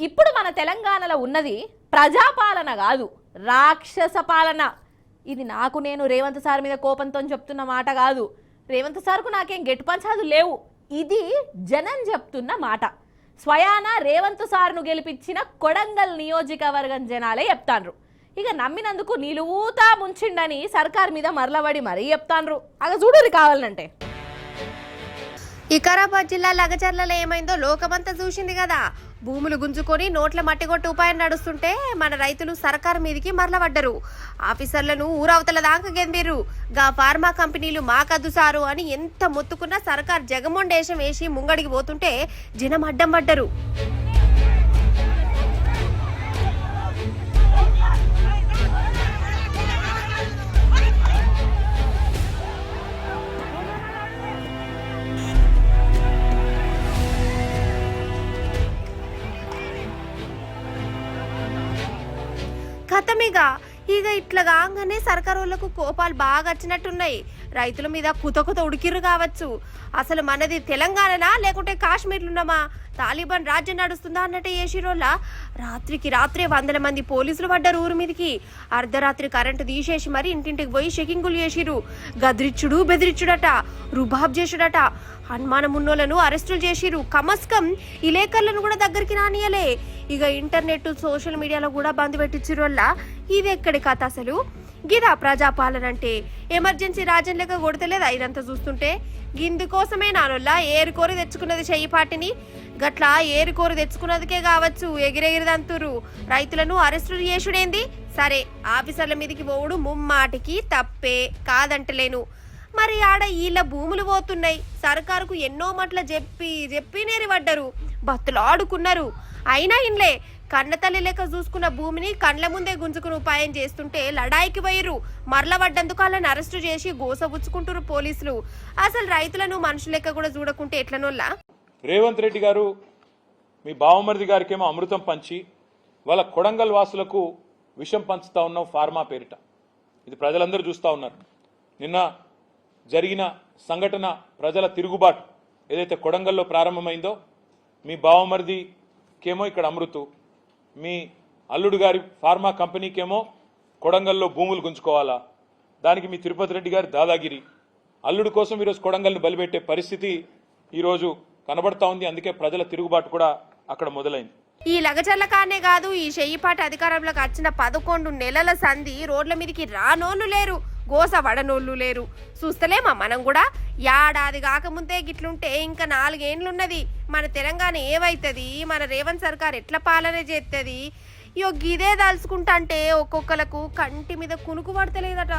ఇప్పుడు మన తెలంగాణలో ఉన్నది ప్రజాపాలన కాదు, రాక్షస పాలన. ఇది నేను రేవంత్ సార్ మీద కోపంతో చెప్తున్న మాట కాదు. రేవంత్ సార్కు నాకేం గెట్టు పంచాదు లేవు. ఇది జనం చెప్తున్న మాట. స్వయాన రేవంత్ సార్ను గెలిపించిన కొడంగల్ నియోజకవర్గం జనాలే చెప్తాండ్రు. ఇక నమ్మినందుకు నిలువుతా ముంచిండని సర్కార్ మీద మరలబడి మరీ చెప్తాండ్రు. అగ చూడరు కావాలంటే. వికారాబాద్ జిల్లా లగచర్లలో ఏమైందో లోకమంతా చూసింది కదా. భూములు గుంజుకొని నోట్ల మట్టి కొట్టి ఉపాయం నడుస్తుంటే మన రైతులు సర్కారు మీదికి మరలబడ్డరు. ఆఫీసర్లను ఊరవతల దాకా గెందిరు. గా ఫార్మా కంపెనీలు మాకద్దు సారు అని ఎంత మొత్తుకున్నా సర్కార్ జగమొండేశం వేసి ముంగడికి పోతుంటే జనం అడ్డం పడ్డరు. కథమిగా ఇక ఇట్లా కాగానే సర్కారోళ్లకు కోపాలు బాగా వచ్చినట్టున్నాయి. రైతుల మీద కుత ఉడికిర్రు కావచ్చు. అసలు మనది తెలంగాణనా లేకుంటే కాశ్మీర్లున్నామా, తాలిబాన్ రాజ్యం నడుస్తుందా అన్నట్టే చేసిరోళ్ళ. రాత్రికి రాత్రే 100 మంది పోలీసులు పడ్డారు ఊరి మీదకి. అర్ధరాత్రి కరెంటు తీసేసి మరి ఇంటింటికి పోయి చెకింగులు చేసిరు. గద్రిచ్చుడు బెదిరిచ్చుడట, రుబాబ్ చేసుడట. అనుమానం ఉన్నోళ్లను అరెస్టులు చేసిరు. కమస్కం ఇలేకర్లను కూడా దగ్గరికి రానియలే. ఇక ఇంటర్నెట్ సోషల్ మీడియాలో కూడా బంద్ పెట్టించిరు వల్ల. ఇది ఎక్కడి కథ అసలు? గిదా ప్రజాపాలన అంటే? ఎమర్జెన్సీ రాజ్యం లెక్క కొడతలేదు ఇదంతా చూస్తుంటే. గిందుకోసమే నానొల్లా ఏరుకోరి తెచ్చుకున్నది చెయ్యి పాటిని. గట్లా ఏరుకోరి తెచ్చుకున్నదికే కావచ్చు ఎగిరెగిరిదంతురు. రైతులను అరెస్టులు చేసుడేంది? సరే, ఆఫీసర్ల మీదకి పోవుడు ముమ్మాటికి తప్పే, కాదంటలేను. మరి ఆడ వీళ్ళ భూములు పోతున్నాయి. సర్కారుకు ఎన్నో మట్ల చెప్పి నేరిపడ్డరు, బతులాడుకున్నారు. అయినా ఇన్లే కన్నతల్లి లెక్క చూసుకున్న భూమిని కండ్ల ముందే గుంజుకుని ఉపాయం చేస్తుంటే లడాయికి పోయిరు. మరలబడ్డందుకు వాళ్ళని అరెస్టు చేసి గోసబుచ్చుకుంటారు పోలీసులు. అసలు రైతులను మనుషుల లెక్క కూడా చూడకుంటే ఎట్లనోల్లా? రేవంత్ రెడ్డి గారు మీ బావమరిది గారికేమో అమృతం పంచి వాళ్ళ కొడంగల్ వాసులకు విషం పంచుతా ఉన్నాం ఫార్మా పేరిట. ఇది ప్రజలందరూ చూస్తూ ఉన్నారు. నిన్న జరిగిన సంఘటన, ప్రజల తిరుగుబాటు ఏదైతే కొడంగల్లో ప్రారంభమైందో, మీ బావమరిదికేమో ఇక్కడ అమృతు, మీ అల్లుడు గారి ఫార్మా కంపెనీకేమో కొడంగల్లో భూములు గుంజుకోవాలా, దానికి మీ తిరుపతి రెడ్డి గారి దాదాగిరి. అల్లుడు కోసం ఈరోజు కొడంగల్ని బలిపెట్టే పరిస్థితి ఈరోజు కనబడతా ఉంది. అందుకే ప్రజల తిరుగుబాటు కూడా అక్కడ మొదలైంది. ఈ లగచర్ల కానే కాదు, ఈ చెయ్యిపాటి అధికారంలోకి వచ్చిన 11 నెలల సంధి రోడ్ల మీదకి రానోళ్ళు లేరు, గోస వడనోళ్ళు లేరు. చూస్తలేమా మనం కూడా? ఏడాది కాకముందే గిట్లుంటే ఇంకా 4 ఏండ్లున్నది. మన తెలంగాణ ఏమైతుంది? మన రేవంత్ సర్కార్ ఎట్లా పాలన చేస్తుంది? ఇయో గిదే దాల్చుకుంటా అంటే ఒక్కొక్కలకు కంటి మీద కునుకు పడతలేదట.